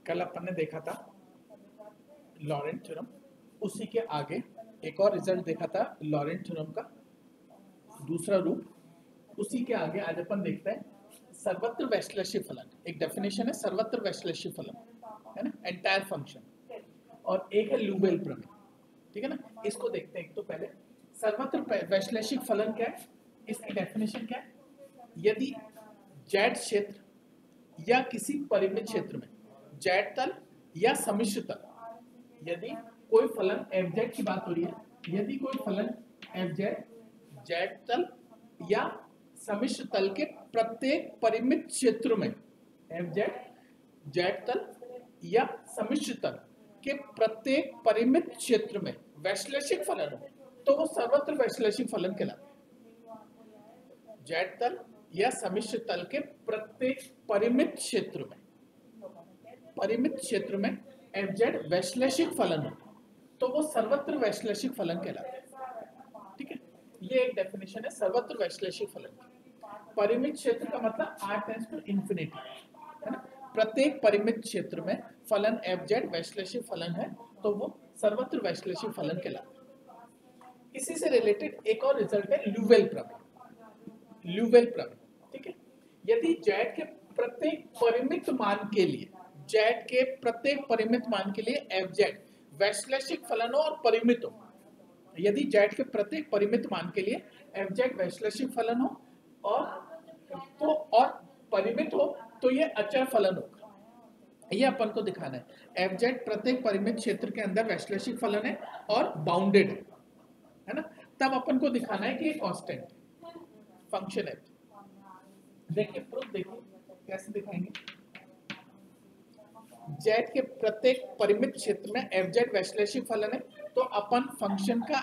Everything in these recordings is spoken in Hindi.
कल अपन ने देखा था लॉरेंट थ्योरम, उसी के आगे एक और रिजल्ट देखा था लॉरेंट थ्योरम का दूसरा रूप। उसी के आगे आज अपन देखते हैं सर्वत्र वैश्लेषिक फलन। एक डेफिनेशन है सर्वत्र वैश्लेषिक फलन, है ना, एंटायर फंक्शन, और एक है ल्यूबेल प्रमेय, ठीक है ना। इसको देखते हैं। तो पहले सर्वत्र वैश्लेषिक फलन क्या है, इसकी डेफिनेशन क्या है। यदि जेड क्षेत्र या किसी परिमित क्षेत्र में जेड तल या सम्मिश्र तल, यदि कोई फलन एफ जेड की बात हो रही है, यदि कोई फलन एफ जेड जेड तल या सम्मिश्र तल के प्रत्येक परिमित क्षेत्र में एफ जेड जेड तल या सम्मिश्र तल के प्रत्येक परिमित क्षेत्र में वैश्लेषिक फलन हो, तो वो सर्वत्र वैश्लेषिक फलन कहलाता है। जेड तल या सम्मिश्र तल के प्रत्येक परिमित क्षेत्र में एफ जेड वैश्लेषिक फलन हो, तो वो सर्वत्र वैश्लेषिक फलन कहलाता है। ठीक है, ये एक डेफिनेशन है सर्वत्र वैश्लेषिक फलन की। परिमित क्षेत्र का मतलब r टेंड्स टू इंफिनिटी, है ना। प्रत्येक परिमित क्षेत्र में फलन एफ जेड वैश्लेषिक फलन है, तो वो सर्वत्र वैश्लेषिक फलन कहलाता है। इसी से रिलेटेड एक और रिजल्ट है ल्यूबेल प्रमेय। ल्यूबेल प्रमेय, ठीक है। यदि जेड के प्रत्येक परिमित मान के लिए, जेड के प्रत्येक परिमित मान के लिए एफ जेड वैश्लेषिक फलन हो और परिमित हो, यदि जेड के प्रत्येक परिमित मान के लिए एफ जेड वैश्लेषिक फलन हो और परिमित हो, तो ये अचर फलन होगा। ये अपन को दिखाना है। एफ जेड प्रत्येक परिमित क्षेत्र के अंदर वैश्लेषिक फलन है और बाउंडेड है ना। तब अपन को दिखाना है कि ये कांस्टेंट फंक्शन है। देखिए प्रूफ, देखिए कैसे दिखाएंगे। जेड के प्रत्येक परिमित क्षेत्र में एफ जेड वैश्लेषिक फलन है, तो अपन फंक्शन का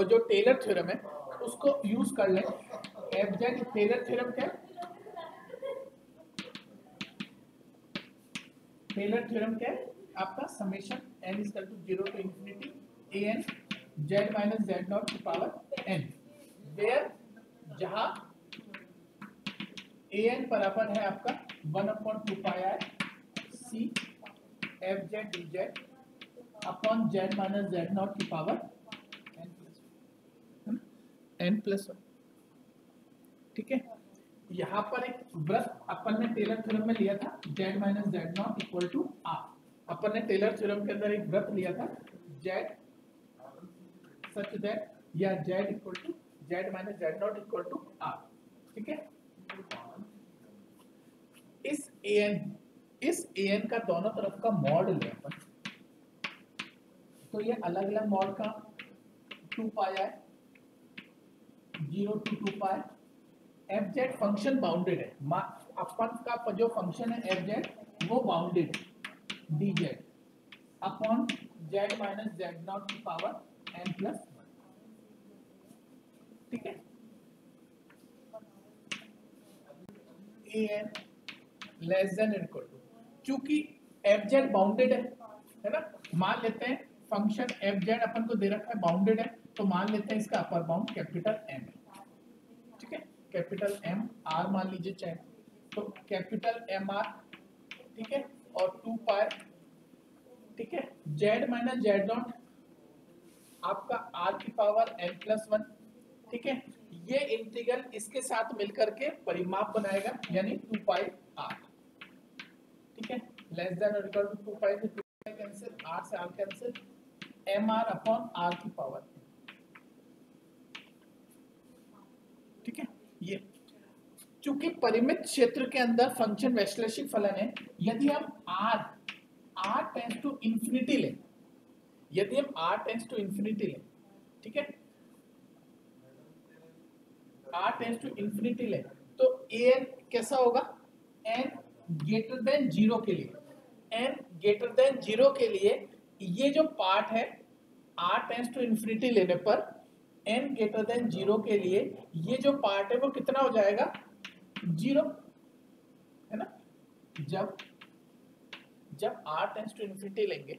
जो टेलर थ्योरम है उसको यूज कर लें। एफ जेड टेलर थ्योरम क्या है? टेलर थ्योरम क्या है आपका? Summation n is equal to 0 to infinity an z minus z not to power n, where जहां an बराबर है आपका 1/2 pi r c F Z D Z upon Z minus Z not की पावर n प्लस 1, ठीक है। यहाँ पर एक वृत्त अपन ने टेलर थ्योरम में लिया था, z minus Z not equal to r। अपन ने टेलर थ्योरम के अंदर एक वृत्त लिया था z सच दैट या z equal to z minus Z not equal to r, ठीक है। इस an का दोनों तरफ का मॉड ले अपन, तो ये अलग अलग मॉड का 2 पाई है 0 to 2 pi. F Z function bounded है, अपन का जो फंक्शन है एफ जेड वो बाउंडेड है D Z upon Z minus Z not की पावर n प्लस 1, ठीक है। an less than equal to, चूंकि एफ जेड बाउंडेड है ना, मान लेते हैं फंक्शन एफ जेड अपन को दे रखा है बाउंडेड है, तो मान लेते हैं इसका अपर बाउंड कैपिटल M है, ठीक है। कैपिटल M R मान लीजिए चाहे, तो कैपिटल M R, ठीक है, और 2 पाई, ठीक है। Z माइनस जेड नॉट आपका R की पावर n प्लस 1, ठीक है। ये इंटीग्रल इसके साथ मिलकर के परिमाप बनाएगा, यानी 2 पाई R, ठीक है। लेस देन और इक्वल टू 2 पाई से 2 पाई कैंसिल, R से R cancel, mr upon R की पावर, ठीक है। ये चूंकि परिमित क्षेत्र के अंदर फंक्शन वैश्लेषिक फलन है, यदि हम r टेंड्स टू इंफिनिटी लें, यदि हम r टेंड्स टू इंफिनिटी लें, ठीक है, r टेंड्स टू इंफिनिटी लें, तो an कैसा होगा? n ग्रेटर देन 0 के लिए, n ग्रेटर देन 0 के लिए ये जो पार्ट है r टेंड्स टू इंफिनिटी लेने पर n ग्रेटर देन 0 के लिए ये जो पार्ट है वो कितना हो जाएगा? 0, है ना। जब r टेंड्स टू इंफिनिटी लेंगे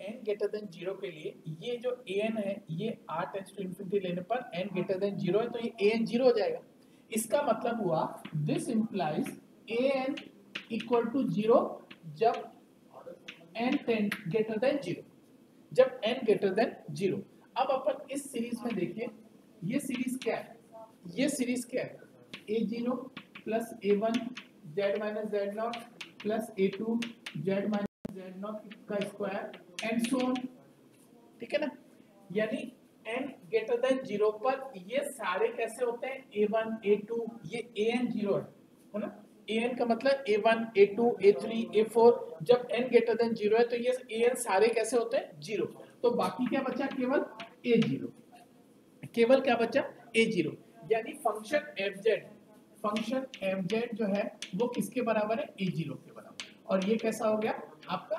n ग्रेटर देन 0 के लिए, ये जो an है ये r टेंड्स टू इंफिनिटी लेने पर n ग्रेटर देन 0 है, तो ये an 0 हो जाएगा। इसका मतलब हुआ this implies an equal to 0 जब n greater than 0, जब n greater than 0। अब अपन इस सीरीज में देखिए, ये सीरीज क्या है, ये सीरीज क्या है, a0 plus a1 z minus z not plus a2 z minus z not का स्क्वायर एंड सो ऑन, ठीक है ना। यानी n ग्रेटर देन 0 पर ये सारे कैसे होते हैं, a1 a2, ये an 0 है ना, an का मतलब a1 a2 a3 a4, जब n ग्रेटर देन 0 है तो ये an सारे कैसे होते हैं 0, तो बाकी क्या बचा, केवल a0, केवल क्या बचा a0। यानी फंक्शन fz जो है वो किसके बराबर है, a0 के बराबर, और ये कैसा हो गया आपका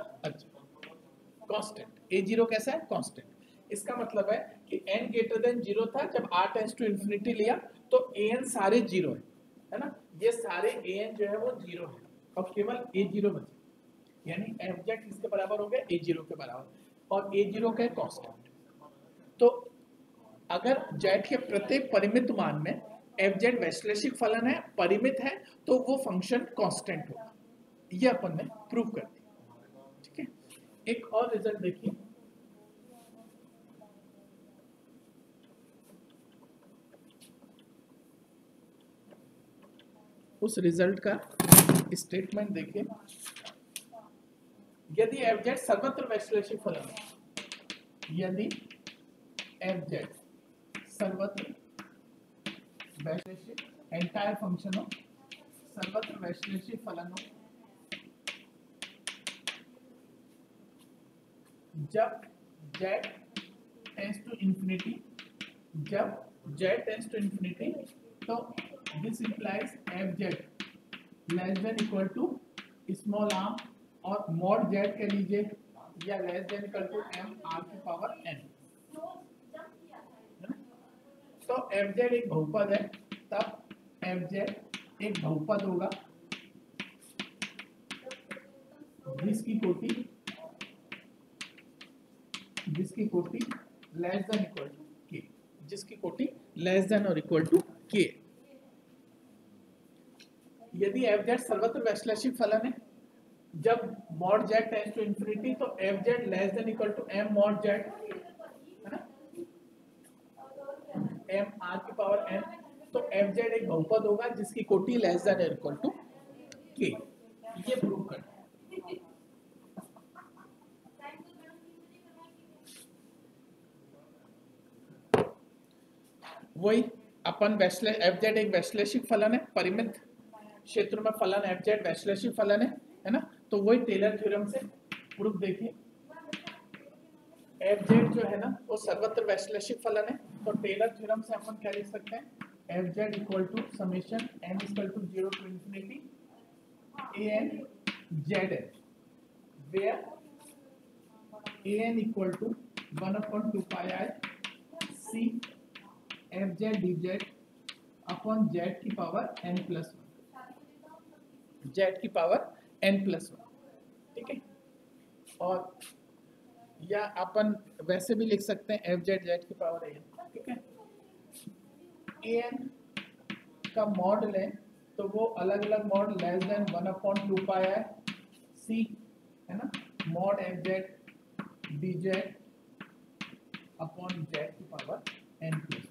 कांस्टेंट, a0 कैसा है कांस्टेंट। इसका मतलब है कि n ग्रेटर देन 0 था, जब r टेंड्स टू इंफिनिटी लिया तो an सारे 0 है ना, ये सारे an जो है वो 0 है और केवल a0 बचे, यानी fz किसके बराबर हो गया, a0 के बराबर, और a0 का कांस्टेंट। तो अगर z के प्रत्येक परिमित मान में fz वैश्लेषिक फलन है, परिमित है, तो वो फंक्शन कांस्टेंट होगा, ये अपन ने प्रूव कर दिया, ठीक है। एक और रिजल्ट देखिए, उस रिजल्ट का स्टेटमेंट देखिए, यदि fz सर्वत्र वैश्लेषिक फलन है, यदि fz सर्वत्र वैश्लेषिक एंटायर फंक्शन हो, सर्वत्र वैश्लेषिक फलन हो, जब z टेंड्स टू इंफिनिटी, जब z टेंड्स टू इंफिनिटी, तो this implies fz less than equal to small r, और मॉड z कह लीजिए, या less than equal to m r की पावर n। तो fz एक बहुपद है, तब fz एक बहुपद होगा जिसकी कोटि less than equal to k, जिसकी कोटि लेस देन और इक्वल टू k। यदि fz सर्वत्र वैश्लेषिक फलन है, जब mod z tends to infinity, तो fz less than equal to m mod z, है ना, m r की पावर n, तो fz एक बहुपद होगा जिसकी कोटि लेस देन और इक्वल टू k, ये प्रूव करना है। वही अपन fz एक वैश्लेषिक फलन है, परिमित क्षेत्र में फलन fz वैश्लेषिक फलन है ना, तो वही टेलर थ्योरम से प्रूफ देखिए, fz जो है ना वो सर्वत्र वैश्लेषिक फलन है, तो टेलर थ्योरम से अपन क्या लिख सकते हैं, fz equal to summation n equal to 0 to infinity an zn, where an equal to 1/2 pi I c fz dz upon z की पावर n प्लस 1, z की पावर n प्लस 1, ठीक है। और या अपन वैसे भी लिख सकते हैं fz z की पावर n, ठीक है। an का मॉड लें तो वो अलग अलग mod less than 1/2 pi I c, है ना, mod fz dz upon z की पावर n प्लस 1,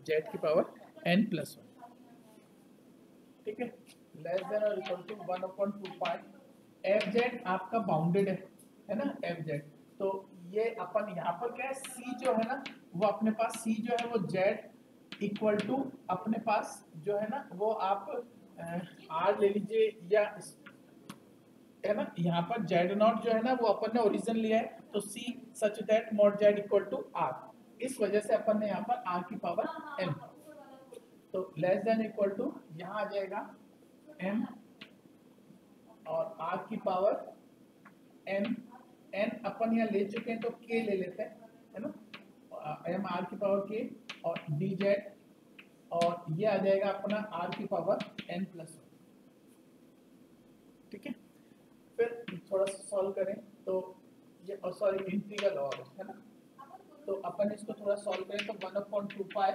z की पावर n प्लस 1, ठीक है, लेस देन और इक्वल टू 1/2 pi। fz आपका बाउंडेड है ना fz, तो ये अपन यहाँ पर क्या है, c जो है ना वो अपने पास, c जो है वो z इक्वल टू अपने पास जो है ना वो आप r ले लीजिए, या है ना, यहाँ पर z0 जो है ना वो अपन ने ओरिजिन लिया है, तो c such that mod z equal to r, इस वजह से अपन ने यहाँ पर r की पावर n, तो लेस देन इक्वल टू यहाँ आ जाएगा m और r की पावर n, n अपन यहाँ ले चुके हैं तो k ले लेते हैं, है ना, m r की पावर k और dz, और ये आ जाएगा अपना r की पावर n प्लस 1, ठीक है। फिर थोड़ा सा सॉल्व करें तो ये, सॉरी इंटीग्रल और है ना, तो अपन इसको थोड़ा सॉल्व करें तो 1/2 pi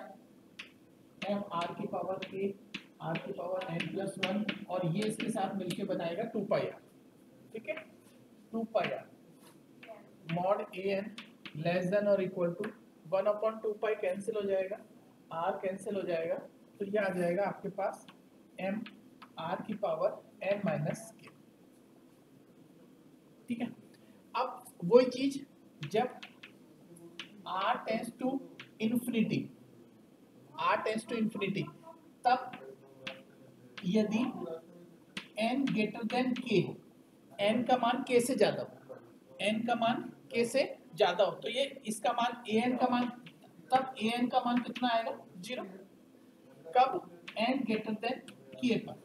m r की पावर k r की पावर n प्लस 1, और ये इसके साथ मिलके बनाएगा 2 pi r, ठीक है, 2 pi r mod a n less than और इक्वल टू 1/2 पाई कैंसिल हो जाएगा, आर कैंसिल हो जाएगा, तो ये आ जाएगा आपके पास एम आर की पावर एन माइनस के। ठीक है, अब वही चीज जब r tends to infinity, r tends to infinity, तब यदि n greater than k, n का मान k से ज्यादा हो, n का मान k से ज्यादा हो, तो ये इसका मान an का मान, तब an का मान कितना आएगा 0। कब n ग्रेटर देन k पर,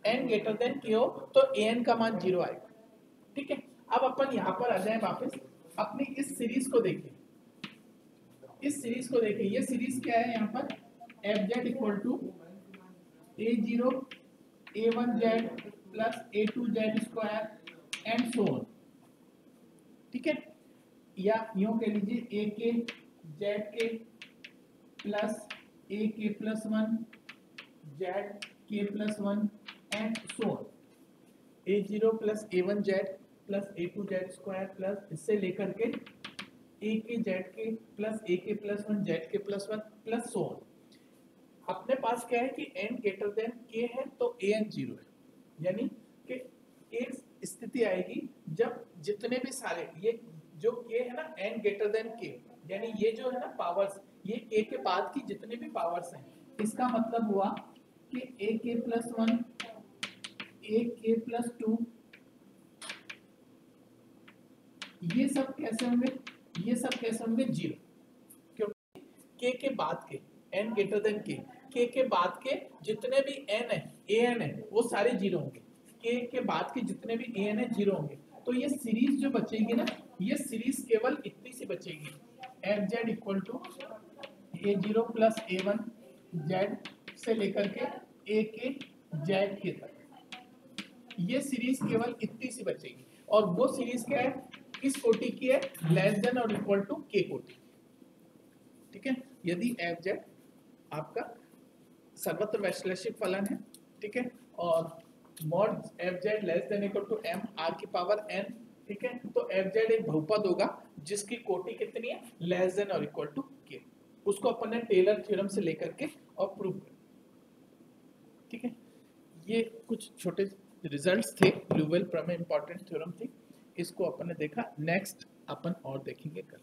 n ग्रेटर देन k हो तो an का मान 0 आएगा। ठीक है, अब अपन यहाँ पर आ जाए वापस अपनी इस सीरीज को देखें, इस सीरीज को देखें, ये सीरीज क्या है यहाँ पर f z equal to a0 a1z plus a2z square and so on. ठीक है, या यूं कह लीजिए a के z के प्लस a के प्लस 1 z के plus 1 and so on, a0 plus a1z plus a2z square plus इससे लेकर के a के z के प्लस a के प्लस 1 z के प्लस 1 प्लस सो ऑन। अपने पास क्या है कि n ग्रेटर देन k है तो an 0 है, यानी कि एक स्थिति आएगी जब जितने भी सारे ये जो k है ना n ग्रेटर देन k, यानी ये जो है ना पावर्स, ये k के बाद की जितने भी पावर्स हैं, इसका मतलब हुआ कि a के प्लस 1 a के प्लस 2 ये सब कैसे होंगे, ये सब कैसे होंगे 0, क्योंकि k के बाद के n ग्रेटर देन k के बाद के जितने भी n है an है वो सारे 0 होंगे, k के बाद के जितने भी an है 0 होंगे। तो ये सीरीज जो बचेगी ना, ये सीरीज केवल इतनी सी बचेगी, f z equal to a0 plus a1 z से लेकर के a के z के तक, ये सीरीज केवल इतनी सी बचेगी। और वो सीरीज क्या है, किस कोटि की है, लेस देन और इक्वल टू k कोटि। ठीक है, यदि एफ जेड आपका सर्वत्र वैश्लेषिक फलन है, ठीक है, और mod f z less than equal to m r की पावर एन, ठीक है, तो एफ जेड एक बहुपद होगा जिसकी कोटि कितनी है, लेस देन और इक्वल टू के। उसको अपन ने टेलर थ्योरम से लेकर के और प्रूव किया। ठीक है, ये कुछ छोटे रिजल्ट्स थे, ल्यूवेल प्रमेय इंपॉर्टेंट थ्योरम थी, इसको अपन ने देखा। नेक्स्ट अपन और देखेंगे कल।